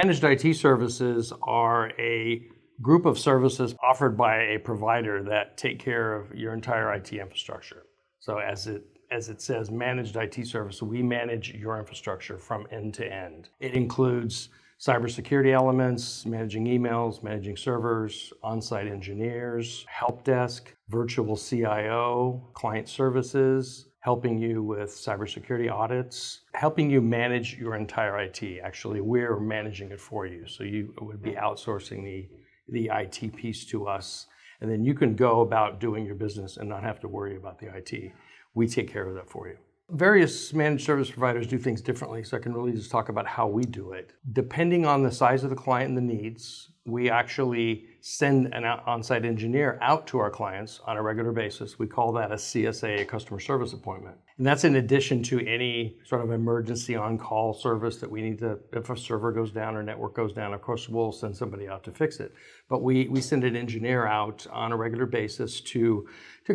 Managed IT services are a group of services offered by a provider that take care of your entire IT infrastructure. So as it says, managed IT service, we manage your infrastructure from end to end. It includes cybersecurity elements, managing emails, managing servers, on-site engineers, help desk, virtual CIO, client services, helping you with cybersecurity audits, helping you manage your entire IT. Actually, we're managing it for you. So you would be outsourcing the IT piece to us, and then you can go about doing your business and not have to worry about the IT. We take care of that for you. Various managed service providers do things differently, so I can really just talk about how we do it. Depending on the size of the client and the needs, we actually send an on-site engineer out to our clients on a regular basis. We call that a CSA, a customer service appointment. And that's in addition to any sort of emergency on-call service that we need to, if a server goes down or network goes down, of course, we'll send somebody out to fix it. But we send an engineer out on a regular basis to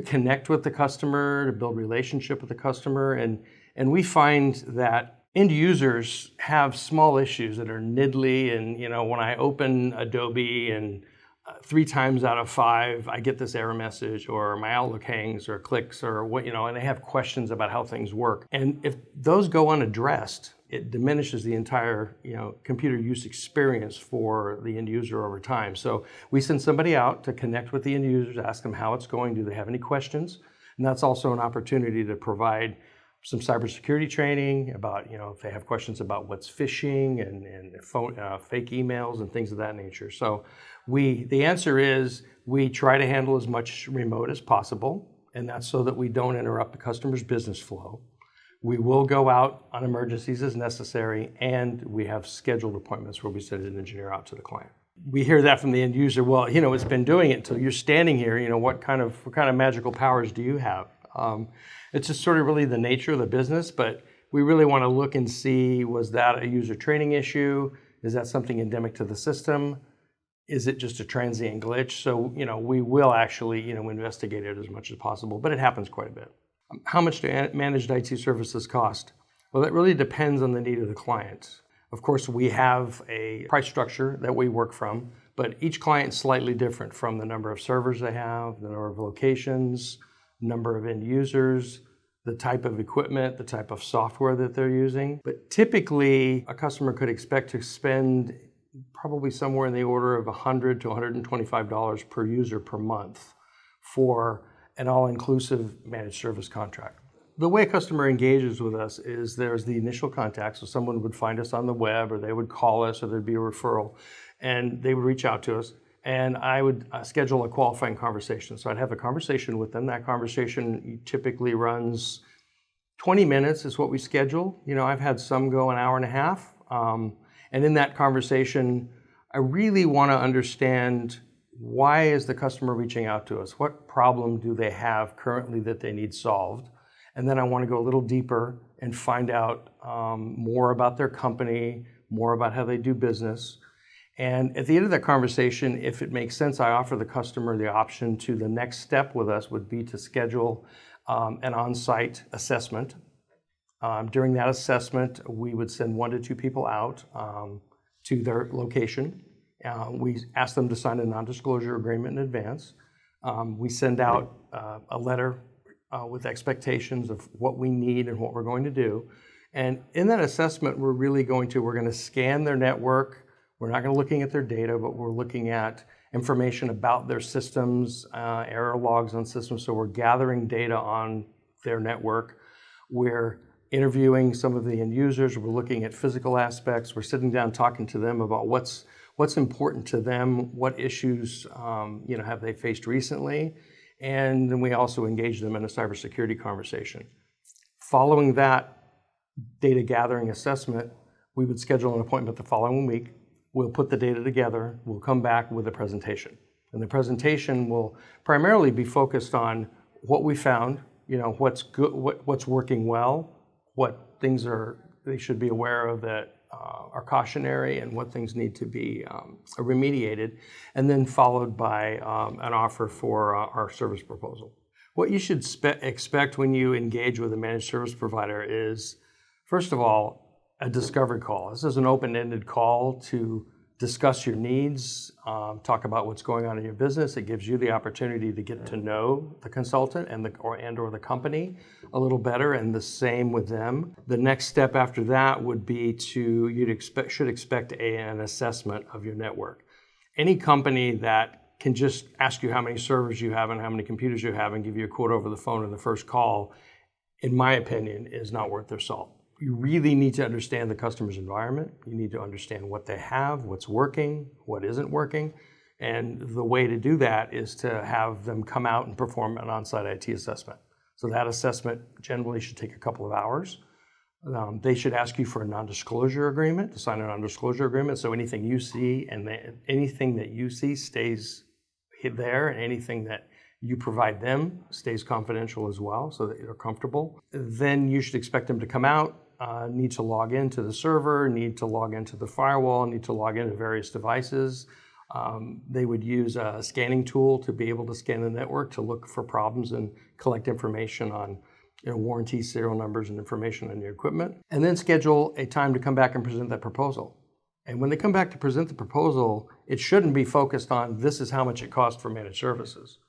connect with the customer, to build relationship with the customer. And we find that end users have small issues that are niggly, and when I open Adobe and 3 times out of 5 I get this error message, or my Outlook hangs or clicks, or what, and they have questions about how things work. And if those go unaddressed, it diminishes the entire computer use experience for the end user over time. So we send somebody out to connect with the end users, ask them how it's going, do they have any questions? And that's also an opportunity to provide some cybersecurity training about, if they have questions about what's phishing and phone, fake emails and things of that nature. So the answer is we try to handle as much remote as possible, and that's so that we don't interrupt the customer's business flow. We will go out on emergencies as necessary, and we have scheduled appointments where we send an engineer out to the client. We hear that from the end user. Well, it's been doing it until you're standing here. What kind of magical powers do you have? It's just sort of really the nature of the business, but we really want to look and see, was that a user training issue? Is that something endemic to the system? Is it just a transient glitch? So, we will actually, investigate it as much as possible, but it happens quite a bit. How much do managed IT services cost? Well, that really depends on the need of the client. Of course, we have a price structure that we work from, but each client is slightly different, from the number of servers they have, the number of locations, number of end users, the type of equipment, the type of software that they're using. But typically, a customer could expect to spend probably somewhere in the order of $100 to $125 per user per month for an all-inclusive managed service contract. The way a customer engages with us is there's the initial contact, so someone would find us on the web, or they would call us, or there'd be a referral, and they would reach out to us. And I would schedule a qualifying conversation. So I'd have a conversation with them. That conversation typically runs 20 minutes is what we schedule. I've had some go an hour and a half. And in that conversation, I really want to understand, why is the customer reaching out to us? What problem do they have currently that they need solved? And then I want to go a little deeper and find out more about their company, more about how they do business. And at the end of that conversation, if it makes sense, I offer the customer the option to, the next step with us would be to schedule an on-site assessment. During that assessment, we would send 1 to 2 people out to their location. We ask them to sign a non-disclosure agreement in advance. We send out a letter with expectations of what we need and what we're going to do. And in that assessment, we're going to scan their network. We're not going to looking at their data, but we're looking at information about their systems, error logs on systems. So we're gathering data on their network. We're interviewing some of the end users. We're looking at physical aspects. We're sitting down talking to them about what's important to them, what issues have they faced recently, and then we also engage them in a cybersecurity conversation. Following that data gathering assessment, we would schedule an appointment the following week. We'll put the data together. We'll come back with a presentation. And the presentation will primarily be focused on what we found, what's good, what's working well, what things they should be aware of that are cautionary, and what things need to be remediated, and then followed by an offer for our service proposal. What you should expect when you engage with a managed service provider is, first of all, a discovery call. This is an open-ended call to discuss your needs, talk about what's going on in your business. It gives you the opportunity to get to know the consultant and or the company a little better, and the same with them. The next step after that would be should expect an assessment of your network. Any company that can just ask you how many servers you have and how many computers you have and give you a quote over the phone in the first call, in my opinion, is not worth their salt. You really need to understand the customer's environment. You need to understand what they have, what's working, what isn't working. And the way to do that is to have them come out and perform an on-site IT assessment. So that assessment generally should take a couple of hours. They should ask you for a non-disclosure agreement, to sign a non-disclosure agreement. So anything you see anything that you see stays there, and anything that you provide them stays confidential as well, so that you're comfortable. Then you should expect them to come out, need to log into the server, need to log into the firewall, need to log into various devices. They would use a scanning tool to be able to scan the network to look for problems and collect information on warranty serial numbers and information on your equipment. And then schedule a time to come back and present that proposal. And when they come back to present the proposal, it shouldn't be focused on this is how much it costs for managed services.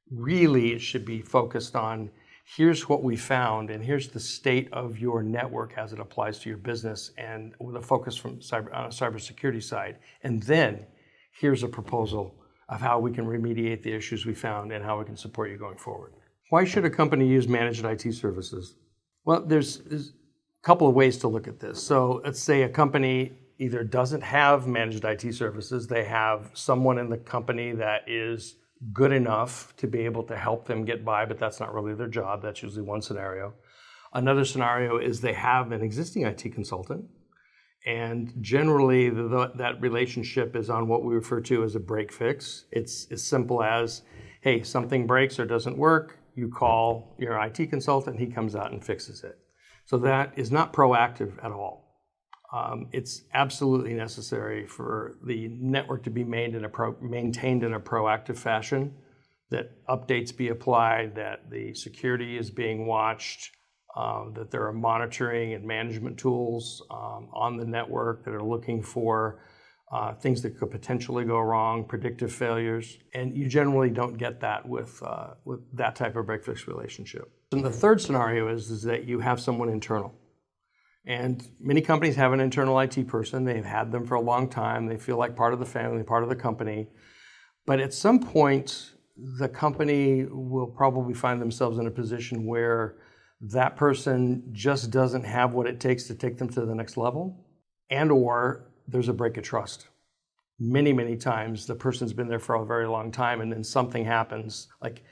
Really, it should be focused on here's what we found and here's the state of your network as it applies to your business, and with a focus on a cybersecurity side. And then here's a proposal of how we can remediate the issues we found and how we can support you going forward. Why should a company use managed IT services? Well, there's a couple of ways to look at this. So let's say a company either doesn't have managed IT services, they have someone in the company that is good enough to be able to help them get by, but that's not really their job. That's usually one scenario. Another scenario is they have an existing IT consultant, and generally that relationship is on what we refer to as a break fix. It's as simple as, hey, something breaks or doesn't work, you call your IT consultant, he comes out and fixes it. So that is not proactive at all. It's absolutely necessary for the network to be maintained in a proactive fashion, that updates be applied, that the security is being watched, that there are monitoring and management tools on the network that are looking for things that could potentially go wrong, predictive failures. And you generally don't get that with that type of break-fix relationship. And the third scenario is that you have someone internal. And many companies have an internal IT person. They've had them for a long time. They feel like part of the family, part of the company. But at some point, the company will probably find themselves in a position where that person just doesn't have what it takes to take them to the next level, and or there's a break of trust. Many, many times the person's been there for a very long time, and then something happens, like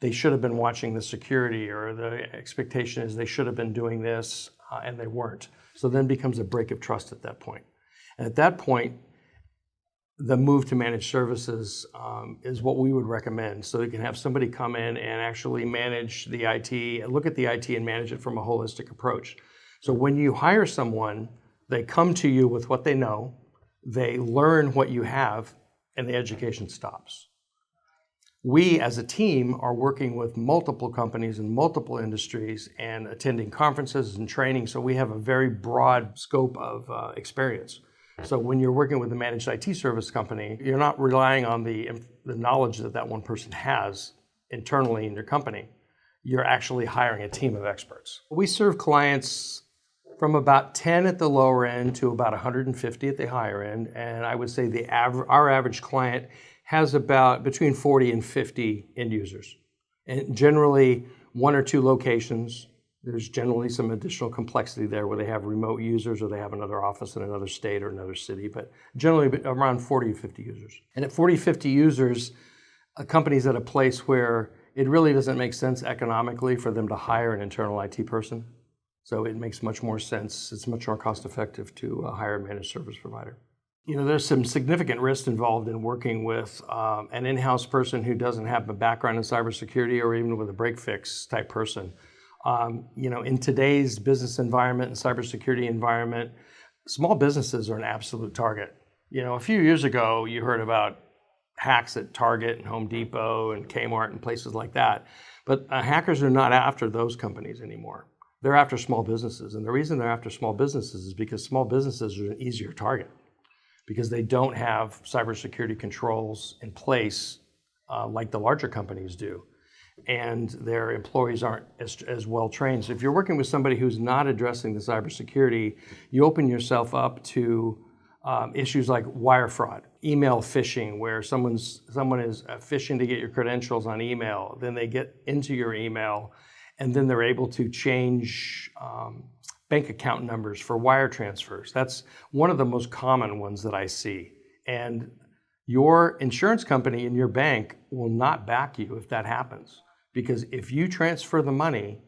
they should have been watching the security, or the expectation is they should have been doing this, and they weren't. So then becomes a break of trust at that point. And at that point, the move to managed services is what we would recommend. So you can have somebody come in and actually manage the IT, look at the IT and manage it from a holistic approach. So when you hire someone, they come to you with what they know, they learn what you have, and the education stops. We as a team are working with multiple companies in multiple industries and attending conferences and training, so we have a very broad scope of experience. So when you're working with a managed IT service company, you're not relying on the knowledge that one person has internally in your company. You're actually hiring a team of experts. We serve clients from about 10 at the lower end to about 150 at the higher end, and I would say our average client has about between 40 and 50 end users. And generally, one or two locations. There's generally some additional complexity there where they have remote users or they have another office in another state or another city, but generally around 40 or 50 users. And at 40, 50 users, a company's at a place where it really doesn't make sense economically for them to hire an internal IT person. So it makes much more sense, it's much more cost effective to hire a managed service provider. There's some significant risk involved in working with an in-house person who doesn't have a background in cybersecurity, or even with a break-fix type person. In today's business environment and cybersecurity environment, small businesses are an absolute target. A few years ago, you heard about hacks at Target and Home Depot and Kmart and places like that. But hackers are not after those companies anymore. They're after small businesses. And the reason they're after small businesses is because small businesses are an easier target because they don't have cybersecurity controls in place like the larger companies do. And their employees aren't as well trained. So if you're working with somebody who's not addressing the cybersecurity, you open yourself up to issues like wire fraud, email phishing, where someone is phishing to get your credentials on email. Then they get into your email, and then they're able to change bank account numbers for wire transfers. That's one of the most common ones that I see. And your insurance company and your bank will not back you if that happens. Because if you transfer the money,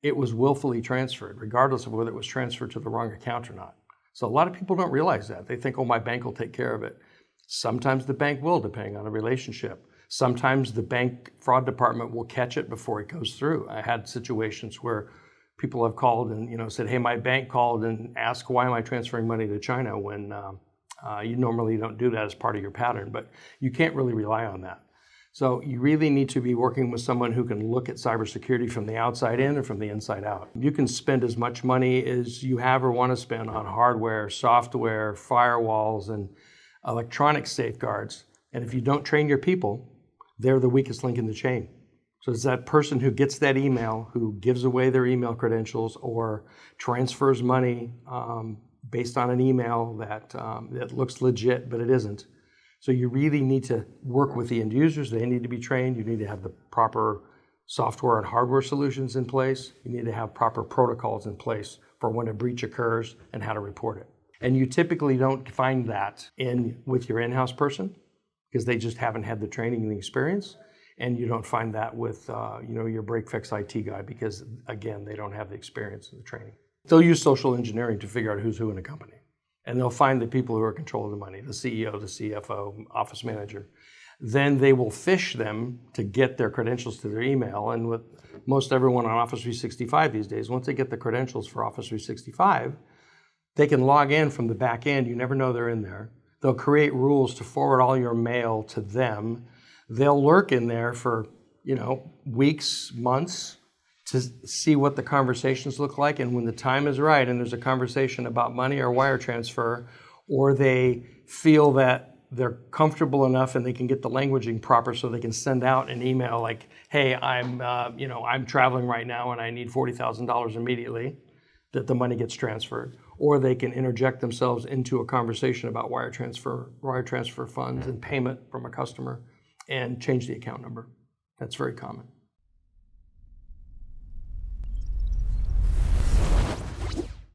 it was willfully transferred, regardless of whether it was transferred to the wrong account or not. So a lot of people don't realize that. They think, oh, my bank will take care of it. Sometimes the bank will, depending on the relationship. Sometimes the bank fraud department will catch it before it goes through. I had situations where people have called and said, hey, my bank called and asked, why am I transferring money to China when you normally don't do that as part of your pattern, but you can't really rely on that. So you really need to be working with someone who can look at cybersecurity from the outside in or from the inside out. You can spend as much money as you have or want to spend on hardware, software, firewalls, and electronic safeguards. And if you don't train your people, they're the weakest link in the chain. So it's that person who gets that email, who gives away their email credentials or transfers money based on an email that looks legit, but it isn't. So you really need to work with the end users. They need to be trained. You need to have the proper software and hardware solutions in place. You need to have proper protocols in place for when a breach occurs and how to report it. And you typically don't find that with your in-house person because they just haven't had the training and the experience. And you don't find that with your break-fix IT guy because, again, they don't have the experience and the training. They'll use social engineering to figure out who's who in a company. And they'll find the people who are controlling the money, the CEO, the CFO, office manager. Then they will phish them to get their credentials to their email. And with most everyone on Office 365 these days, once they get the credentials for Office 365, they can log in from the back end. You never know they're in there. They'll create rules to forward all your mail to them. They'll lurk in there for, weeks, months, to see what the conversations look like. And when the time is right and there's a conversation about money or wire transfer, or they feel that they're comfortable enough and they can get the languaging proper so they can send out an email like, hey, I'm traveling right now and I need $40,000 immediately, that the money gets transferred. Or they can interject themselves into a conversation about wire transfer funds and payment from a customer and change the account number. That's very common.